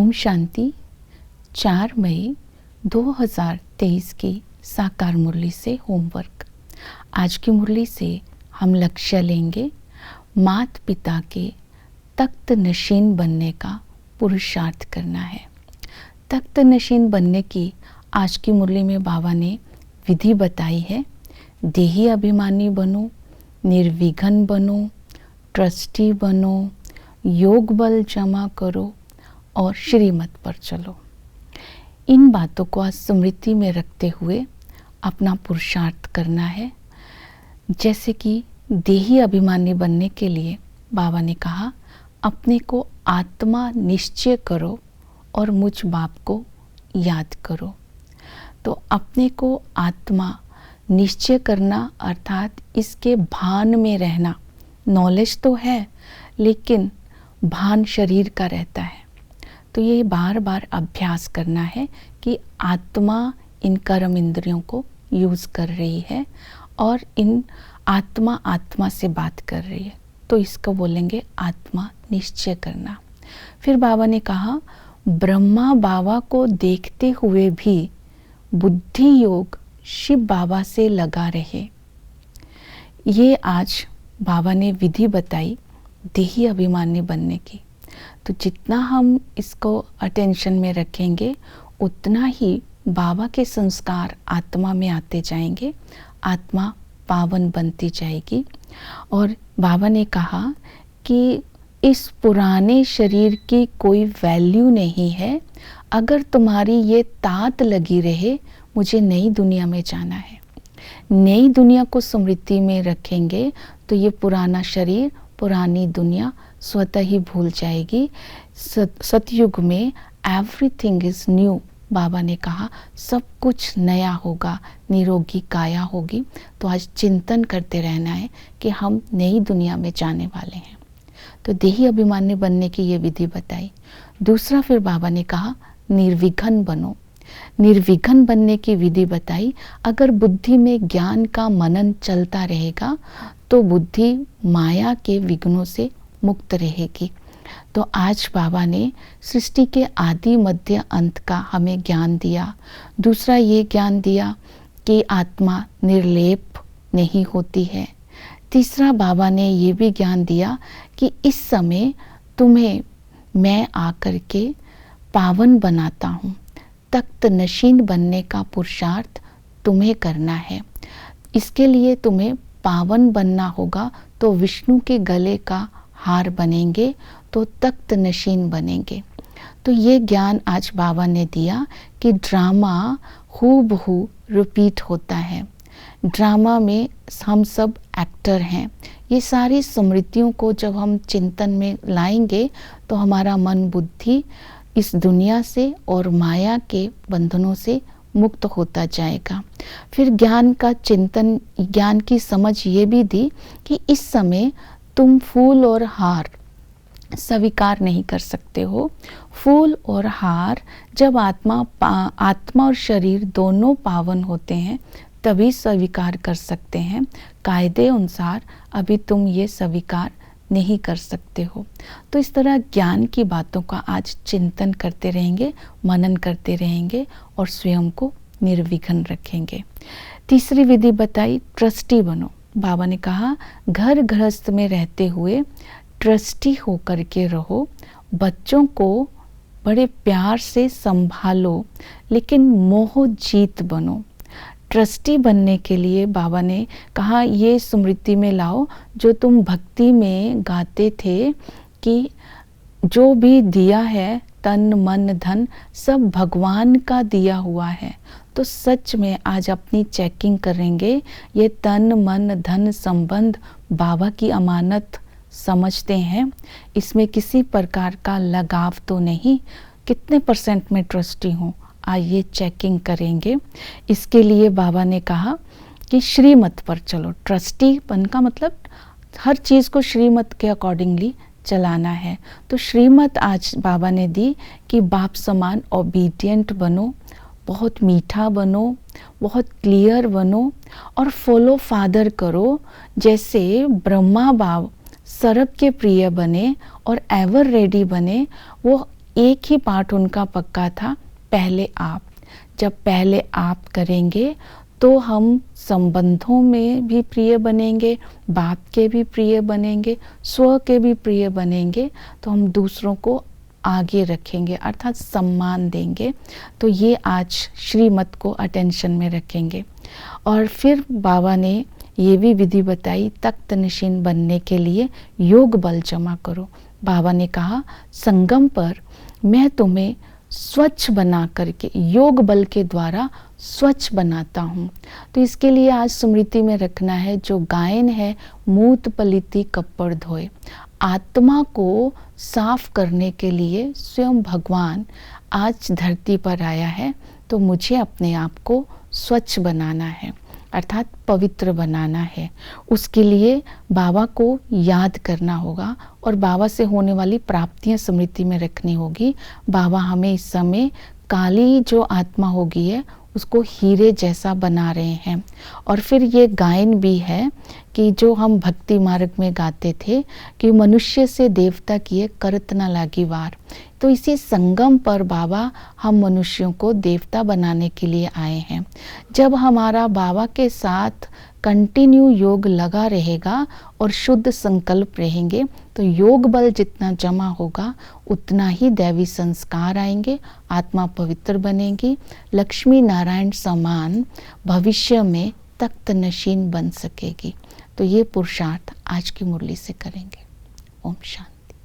ओम शांति। 4 मई 2023 की साकार मुरली से होमवर्क। आज की मुरली से हम लक्ष्य लेंगे माता पिता के तख्त नशीन बनने का पुरुषार्थ करना है। तख्त नशीन बनने की आज की मुरली में बाबा ने विधि बताई है। देही अभिमानी बनो, निर्विघ्न बनो, ट्रस्टी बनो, योग बल जमा करो और श्रीमत पर चलो। इन बातों को आज स्मृति में रखते हुए अपना पुरुषार्थ करना है। जैसे कि देही अभिमानी बनने के लिए बाबा ने कहा, अपने को आत्मा निश्चय करो और मुझ बाप को याद करो। तो अपने को आत्मा निश्चय करना अर्थात इसके भान में रहना। नॉलेज तो है लेकिन भान शरीर का रहता है। तो ये बार बार अभ्यास करना है कि आत्मा इन कर्म इंद्रियों को यूज़ कर रही है और इन आत्मा से बात कर रही है। तो इसको बोलेंगे आत्मा निश्चय करना। फिर बाबा ने कहा, ब्रह्मा बाबा को देखते हुए भी बुद्धि योग शिव बाबा से लगा रहे। ये आज बाबा ने विधि बताई देही अभिमानी बनने की। तो जितना हम इसको अटेंशन में रखेंगे उतना ही बाबा के संस्कार आत्मा में आते जाएंगे, आत्मा पावन बनती जाएगी। और बाबा ने कहा कि इस पुराने शरीर की कोई वैल्यू नहीं है। अगर तुम्हारी ये तात लगी रहे मुझे नई दुनिया में जाना है, नई दुनिया को स्मृति में रखेंगे तो ये पुराना शरीर, पुरानी दुनिया स्वतः ही भूल जाएगी। सतयुग में एवरीथिंग इज न्यू। बाबा ने कहा सब कुछ नया होगा, निरोगी काया होगी। तो आज चिंतन करते रहना है कि हम नई दुनिया में जाने वाले हैं। तो देही अभिमानी बनने की ये विधि बताई। दूसरा फिर बाबा ने कहा निर्विघ्न बनो। निर्विघ्न बनने की विधि बताई। अगर बुद्धि में ज्ञान का मनन चलता रहेगा तो बुद्धि माया के विघ्नों से मुक्त रहेगी। तो आज बाबा ने सृष्टि के आदि मध्य अंत का हमें ज्ञान दिया। दूसरा ये ज्ञान दिया कि आत्मा निर्लेप नहीं होती है। तीसरा बाबा ने ये भी ज्ञान दिया कि इस समय तुम्हें मैं आकर के पावन बनाता हूँ। तख्त नशीन बनने का पुरुषार्थ तुम्हें करना है। इसके लिए तुम्हें पावन बनना होगा तो विष्णु के गले का हार बनेंगे, तो तख्त नशीन बनेंगे। तो ये ज्ञान आज बाबा ने दिया कि ड्रामा हूबहू रिपीट होता है। ड्रामा में हम सब एक्टर हैं। ये सारी स्मृतियों को जब हम चिंतन में लाएंगे तो हमारा मन बुद्धि इस दुनिया से और माया के बंधनों से मुक्त होता जाएगा। फिर ज्ञान का चिंतन, ज्ञान की समझ ये भी दी कि इस समय तुम फूल और हार स्वीकार नहीं कर सकते हो। फूल और हार जब आत्मा और शरीर दोनों पावन होते हैं तभी स्वीकार कर सकते हैं। कायदे अनुसार अभी तुम ये स्वीकार नहीं कर सकते हो। तो इस तरह ज्ञान की बातों का आज चिंतन करते रहेंगे, मनन करते रहेंगे और स्वयं को निर्विघ्न रखेंगे। तीसरी विधि बताई ट्रस्टी बनो। बाबा ने कहा घर गृहस्थ में रहते हुए ट्रस्टी होकर के रहो। बच्चों को बड़े प्यार से संभालो लेकिन मोह जीत बनो। ट्रस्टी बनने के लिए बाबा ने कहा ये स्मृति में लाओ जो तुम भक्ति में गाते थे कि जो भी दिया है तन मन धन सब भगवान का दिया हुआ है। तो सच में आज अपनी चेकिंग करेंगे, ये तन मन धन संबंध बाबा की अमानत समझते हैं, इसमें किसी प्रकार का लगाव तो नहीं, कितने % में ट्रस्टी हूँ, आइए चेकिंग करेंगे। इसके लिए बाबा ने कहा कि श्रीमत पर चलो। ट्रस्टी बन का मतलब हर चीज़ को श्रीमत के अकॉर्डिंगली चलाना है। तो श्रीमत आज बाबा ने दी कि बाप समान ओबीडियंट बनो, बहुत मीठा बनो, बहुत क्लियर बनो और फॉलो फादर करो। जैसे ब्रह्मा बाप सर्प के प्रिय बने और एवर रेडी बने, वो एक ही पाठ उनका पक्का था, पहले आप। जब पहले आप करेंगे तो हम संबंधों में भी प्रिय बनेंगे, बाप के भी प्रिय बनेंगे, स्व के भी प्रिय बनेंगे, तो हम दूसरों को आगे रखेंगे अर्थात सम्मान देंगे। तो ये आज श्रीमत को अटेंशन में रखेंगे। और फिर बाबा ने ये भी विधि बताई, तख्त नशीन बनने के लिए योग बल जमा करो। बाबा ने कहा संगम पर मैं तुम्हें स्वच्छ बना करके योग बल के द्वारा स्वच्छ बनाता हूँ। तो इसके लिए आज स्मृति में रखना है, जो गायन है मूत पलिति कपड़ धोए। आत्मा को साफ करने के लिए स्वयं भगवान आज धरती पर आया है, तो मुझे अपने आप को स्वच्छ बनाना है अर्थात पवित्र बनाना है। उसके लिए बाबा को याद करना होगा और बाबा से होने वाली प्राप्तियां स्मृति में रखनी होगी। बाबा हमें इस समय काली जो आत्मा होगी है उसको हीरे जैसा बना रहे हैं। और फिर ये गायन भी है कि जो हम भक्ति मार्ग में गाते थे कि मनुष्य से देवता किए करत न लागी वार। तो इसी संगम पर बाबा हम मनुष्यों को देवता बनाने के लिए आए हैं। जब हमारा बाबा के साथ कंटिन्यू योग लगा रहेगा और शुद्ध संकल्प रहेंगे, तो योग बल जितना जमा होगा उतना ही दैवी संस्कार आएंगे, आत्मा पवित्र बनेगी, लक्ष्मी नारायण समान भविष्य में तख्त नशीन बन सकेगी। तो ये पुरुषार्थ आज की मुरली से करेंगे। ओम शांति।